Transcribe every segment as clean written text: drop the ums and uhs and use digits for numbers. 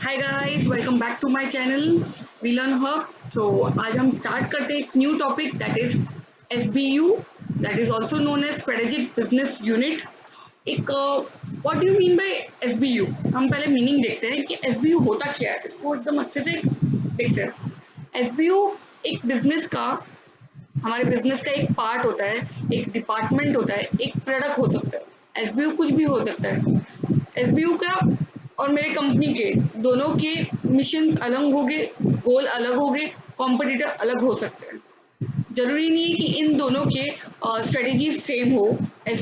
Hi guys, welcome back to my channel we learn hub. So आज हम start करते हैं एक new topic that is SBU, that is also known as strategic business unit. एक what do you mean by SBU? हम पहले meaning देखते हैं कि एसबीयू होता क्या है, इसको एकदम अच्छे से देखते हैं। एसबीयू एक बिजनेस का, हमारे बिजनेस का एक पार्ट होता है, एक डिपार्टमेंट होता है, एक प्रोडक्ट हो सकता है। एसबीयू कुछ भी हो सकता है। एसबीयू का और मेरे कंपनी के दोनों के मिशन अलग होंगे, गोल अलग होंगे, कॉम्पिटिटर अलग हो सकते हैं। जरूरी नहीं है कि इन दोनों के स्ट्रेटेजी सेम हो।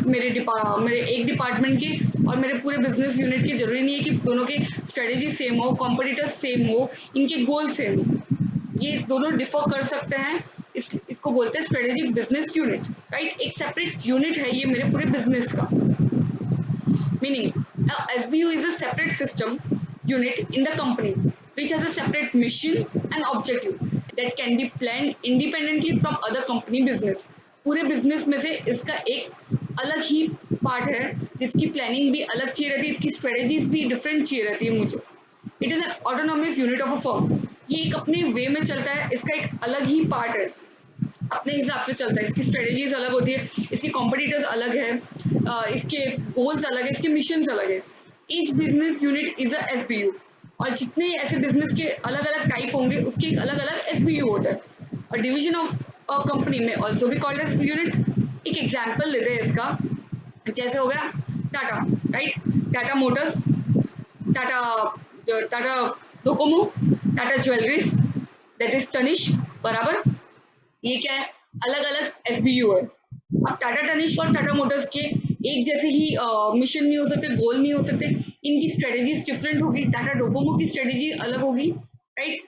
मेरे एक डिपार्टमेंट के और मेरे पूरे बिजनेस यूनिट के जरूरी नहीं है कि दोनों के स्ट्रेटेजी सेम हो, कॉम्पिटिटर सेम हो, इनके गोल सेम हो। ये दोनों डिफर कर सकते हैं। इसको बोलते हैं स्ट्रेटेजिक बिजनेस यूनिट, राइट। एक सेपरेट यूनिट है ये मेरे पूरे बिजनेस का। Meaning, SBU is a separate system unit in the company which has a separate mission and objective that can be planned independently from other company business. पूरे business में से इसका एक अलग ही पार्ट है जिसकी प्लानिंग भी अलग चाहिए रहती है, इसकी स्ट्रेटेजीज भी डिफरेंट चाहिए रहती है मुझे। It is an autonomous unit of a firm. ये एक अपने वे में चलता है, इसका एक अलग ही पार्ट है, अपने हिसाब से चलता है। इसकी स्ट्रेटेजीज अलग होती है, इसके कॉम्पिटिटर्स अलग है, इसके गोल्स अलग है, इसके मिशन अलग है। Each business unit is a SBU. और जितने ऐसे बिजनेस के अलग अलग टाइप होंगे उसके एक अलग अलग एसबीयू होता है। और डिवीजन ऑफ कंपनी में ऑल्सो भी कॉल्ड एज यूनिट। एक एग्जाम्पल लेते हैं इसका, जैसे हो गया Tata, right. Tata Motors, Tata Tata Docomo, Tata jewelleries, that is Tanish, बराबर। ये क्या है, अलग अलग एसबीयू है। अब टाटा टनिष्क और टाटा मोटर्स के एक जैसे ही मिशन नहीं हो सकते, गोल नहीं हो सकते, इनकी स्ट्रेटेजीज डिफरेंट होगी। टाटा डोकोमो की स्ट्रेटेजी अलग होगी, राइट।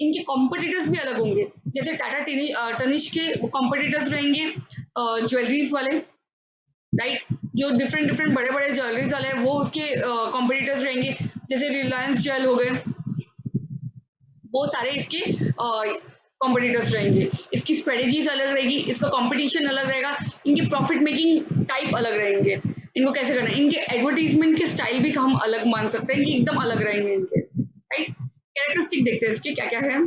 इनके कॉम्पिटिटर्स भी अलग होंगे। जैसे टाटा टनिष्क के कॉम्पिटिटर्स रहेंगे ज्वेलरीज वाले, राइट। जो डिफरेंट डिफरेंट बड़े बड़े ज्वेलरीज वाले हैं वो उसके कॉम्पिटिटर्स रहेंगे। जैसे रिलायंस ज्वेल हो गए, वो सारे इसके कॉम्पिटिटर्स रहेंगे। इसकी स्ट्रेटेजीज अलग रहेगी, इसका कंपटीशन अलग रहेगा, इनके प्रॉफिट मेकिंग टाइप अलग रहेंगे। इनको कैसे करना है, इनके एडवर्टीजमेंट के स्टाइल भी हम अलग मान सकते हैं कि एकदम अलग रहेंगे इनके, राइट। कैरेक्टरिस्टिक देखते हैं इसके क्या क्या है।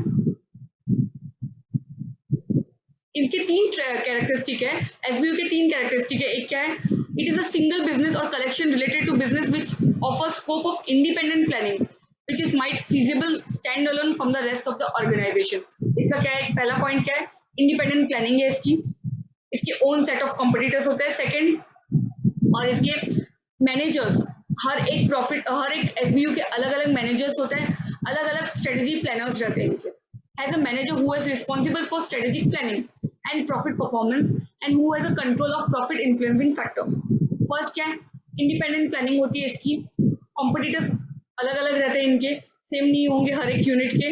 इनके तीन कैरेक्टरिस्टिक है, एसबीयू के तीन कैरेक्टरिस्टिक है। एक क्या है, it is a single business और collection related to business which offer scope of independent planning which is might feasible stand alone from the rest of the organization। इसका क्या है, पहला पॉइंट क्या है, इंडिपेंडेंट प्लानिंग है इसकी। इसके ओन सेट ऑफ कॉम्पिटिटर्स होते हैं, सेकंड। और इसके मैनेजर्स, हर एक एसबीयू के अलग अलग मैनेजर्स होते हैं, अलग अलग स्ट्रेटेजी प्लानर्स रहते हैं इनके। Has a manager who is responsible for strategic planning and profit performance and who has a control of profit influencing factor. First क्या है, इंडिपेंडेंट प्लानिंग होती है इसकी। कॉम्पिटिटर्स अलग अलग रहते हैं इनके, सेम नहीं होंगे हर एक यूनिट के।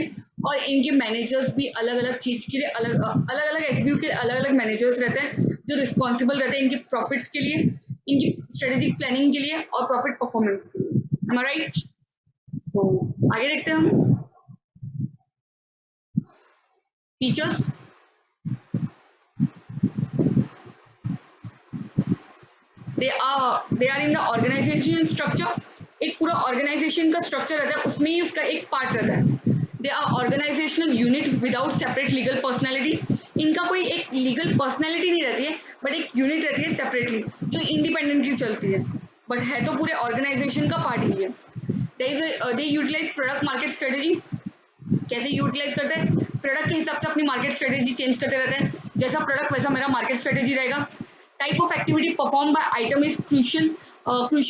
और इनके मैनेजर्स भी अलग अलग चीज के लिए अलग अलग अलग एसबीयू के अलग अलग मैनेजर्स रहते हैं जो रिस्पॉन्सिबल रहते हैं इनकी प्रॉफिट्स के लिए, इनकी स्ट्रेटेजिक प्लानिंग के लिए और प्रॉफिट परफॉर्मेंस के लिए। एम आई राइट? सो आगे देखते हैं हम features. They are in the organization structure. एक पूरा ऑर्गेनाइजेशन का स्ट्रक्चर रहता है, उसमें ही उसका एक पार्ट रहता है। They are organizational unit without separate legal personality. इनका कोई एक लीगल पर्सनैलिटी नहीं रहती है, बट एक यूनिट रहती है सेपरेटली जो इंडिपेंडेंटली चलती है, बट है तो पूरे ऑर्गेनाइजेशन का पार्ट ही है। They utilize product market strategy. कैसे यूटिलाइज करते हैं, प्रोडक्ट के हिसाब से अपनी मार्केट स्ट्रेटेजी चेंज करते रहते हैं। जैसा प्रोडक्ट वैसा मेरा मार्केट स्ट्रेटेजी रहेगा। Type of activity perform by item is crucial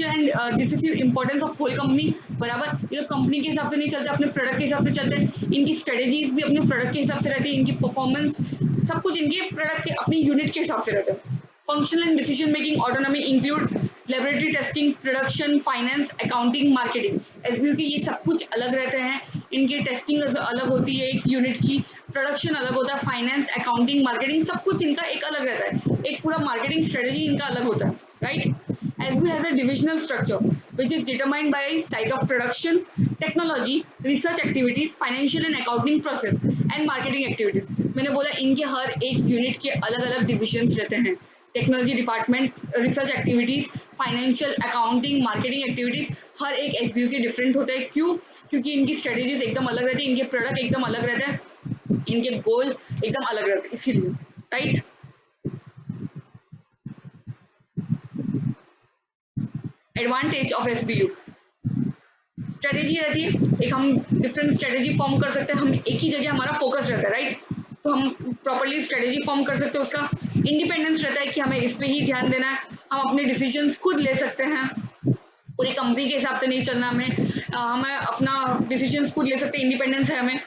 and decisive importance of whole company, बराबर। ये कंपनी के हिसाब से नहीं चलते, अपने प्रोडक्ट के हिसाब से चलते हैं। इनकी स्ट्रेटेजीज भी अपने प्रोडक्ट के हिसाब से रहती है, इनकी परफॉर्मेंस सब कुछ इनके प्रोडक्ट के अपनी यूनिट के हिसाब से रहता है। Functional and decision making autonomy include laboratory testing, production, finance, accounting, marketing. SBU की ये सब कुछ अलग रहते हैं। इनकी टेस्टिंग अलग होती है एक यूनिट की, प्रोडक्शन अलग होता है, फाइनेंस, अकाउंटिंग, मार्केटिंग सब कुछ इनका एक अलग रहता है। एक पूरा मार्केटिंग स्ट्रेटेजी इनका अलग होता है, right. SBU has a divisional structure which is determined by size of production, technology, research activities, financial and accounting process and marketing activities। मैंने बोला इनके हर एक यूनिट के अलग अलग डिविजन्स रहते हैं। Technology department, research activities, financial, accounting, marketing activities, हर एक एसबीयू के डिफरेंट होते हैं। क्यों? क्योंकि इनकी स्ट्रेटेजीज एकदम अलग रहती है, इनके प्रोडक्ट एकदम अलग रहते हैं, इनके गोल एकदम अलग रहते हैं, इसीलिए right. Advantage of SBU, strategy रहती है, एक हम डिफरेंट स्ट्रेटेजी फॉर्म कर सकते हैं, हम एक ही जगह हमारा फोकस रहता है राइट, तो हम प्रॉपरली स्ट्रेटेजी फॉर्म कर सकते हैं। उसका इंडिपेंडेंस रहता है कि हमें इस पे ही ध्यान देना है, हम अपने डिसीजंस खुद ले सकते हैं, पूरी कंपनी के हिसाब से नहीं चलना, हमें अपना डिसीजंस खुद ले सकते हैं, इंडिपेंडेंस है, हमें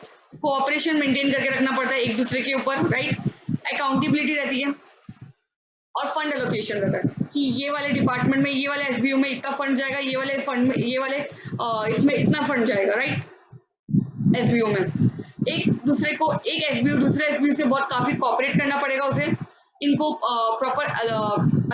कोऑपरेशन मेंटेन करके रखना पड़ता है एक दूसरे के ऊपर राइट, अकाउंटेबिलिटी रहती है, और फंड एलोकेशन रहता है कि ये वाले डिपार्टमेंट में, ये वाले एसबीयू में इतना फंड जाएगा, ये वाले फंड में, ये वाले इसमें इतना फंड जाएगा राइट। एसबीयू में एक दूसरे को, एक एसबीयू दूसरे एसबीयू से बहुत काफी कोऑपरेट करना पड़ेगा उसे, इनको प्रॉपर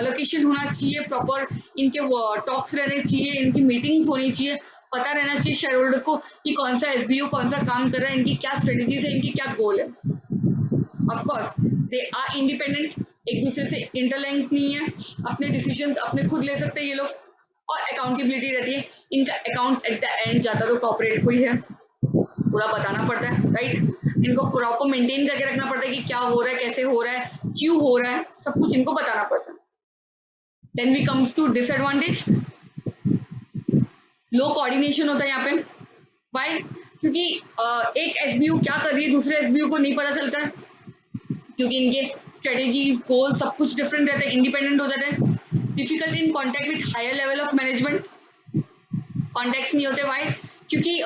एलोकेशन होना चाहिए, प्रॉपर इनके टॉक्स रहने चाहिए, इनकी मीटिंग्स होनी चाहिए, पता रहना चाहिए शेयर होल्डर्स को कि कौन सा एसबीयू कौन सा काम कर रहा है, इनकी क्या स्ट्रेटेजीज है, इनकी क्या गोल है। Of course they are independent, एक दूसरे से इंटरलिंक नहीं है, अपने डिसीजंस अपने खुद ले सकते हैं ये लोग, और अकाउंटेबिलिटी रहती है, इनका अकाउंट्स एट द एंड जाता तो कॉर्पोरेट को ही है, पूरा बताना पड़ता है राइट, इनको प्रॉपर मेंटेन करके रखना पड़ता है कि क्या हो रहा है, कैसे हो रहा है, क्यों हो रहा है, सब कुछ इनको बताना पड़ता है। Then we comes to disadvantage, low coordination होता है यहाँ पे, वाई? क्योंकि एक एसबीयू क्या कर रही है दूसरे एसबीयू को नहीं पता चलता है, क्योंकि इनके स्ट्रेटेजीज गोल सब कुछ डिफरेंट रहते हैं, इंडिपेंडेंट हो जाते हैं। Difficult in contact with higher level of management, contacts नहीं होते, वाई? क्योंकि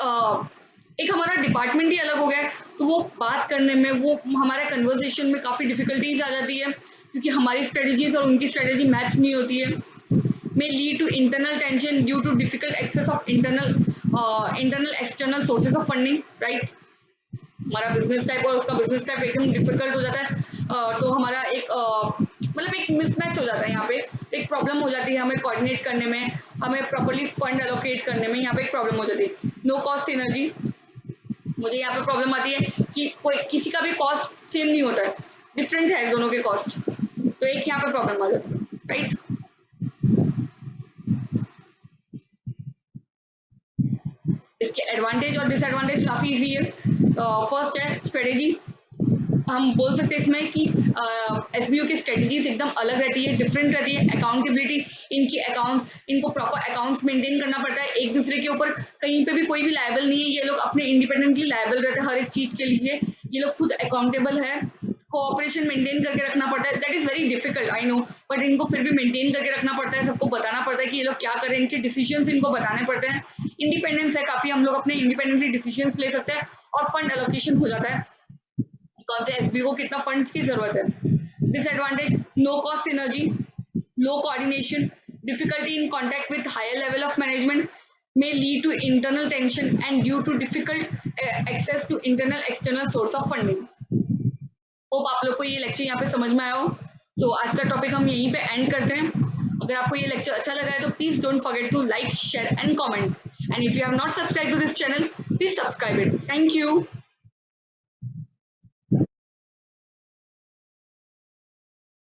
एक हमारा डिपार्टमेंट ही अलग हो गया है, तो वो बात करने में, वो हमारे कन्वर्सेशन में काफ़ी डिफिकल्टीज आ जाती है, क्योंकि हमारी स्ट्रेटेजीज और उनकी स्ट्रेटेजी मैच नहीं होती है, may lead to internal tension due to difficult access of internal external sources of funding right, हमारा बिजनेस टाइप और उसका बिजनेस टाइप एकदम डिफिकल्ट हो जाता है, तो हमारा एक मतलब एक मिसमैच हो जाता है, यहाँ पे एक प्रॉब्लम हो जाती है, हमें कोऑर्डिनेट करने में, हमें प्रॉपर्ली फंड एलोकेट करने में यहाँ पे एक प्रॉब्लम हो जाती है। नो कॉस्ट सिनर्जी, मुझे यहाँ पे प्रॉब्लम आती है कि कोई किसी का भी कॉस्ट सेम नहीं होता है, डिफरेंट है दोनों के कॉस्ट, तो एक यहाँ पे प्रॉब्लम आ जाती है राइट। इसके एडवांटेज और डिसएडवांटेज काफी इजी है। फर्स्ट है स्ट्रेटेजी, हम बोल सकते हैं इसमें कि एसबीयू की स्ट्रेटेजीज एकदम अलग रहती है, डिफरेंट रहती है। अकाउंटेबिलिटी, इनकी अकाउंट्स, इनको प्रॉपर अकाउंट्स मेंटेन करना पड़ता है, एक दूसरे के ऊपर कहीं पे भी कोई भी लायबल नहीं है, ये लोग अपने इंडिपेंडेंटली लायबल रहते हैं हर एक चीज के लिए, ये लोग खुद अकाउंटेबल है। कोऑपरेशन मेंटेन करके रखना पड़ता है, that is very difficult I know, but इनको फिर भी मेंटेन करके रखना पड़ता है, सबको बताना पड़ता है कि ये लोग क्या करें, इनके डिसीजंस इनको बताने पड़ते हैं। इंडिपेंडेंस है काफी, हम लोग अपने इंडिपेंडेंटली डिसीजंस ले सकते हैं, और फंड एलोकेशन हो जाता है, कौन से एसबीयू को कितना फंड्स की जरूरत है। Disadvantage, no cost synergy, low coordination, difficulty in contact with higher level of management, may lead to internal tension and due to difficult access to internal external source of funding। Hope आप लोग को ये lecture यहाँ पे समझ में आया हो। सो आज का टॉपिक हम यहीं पे एंड करते हैं। अगर आपको ये लेक्चर अच्छा लगा है तो please don't forget to like, share and comment, and if you have not subscribe to this channel please subscribe it. Thank you.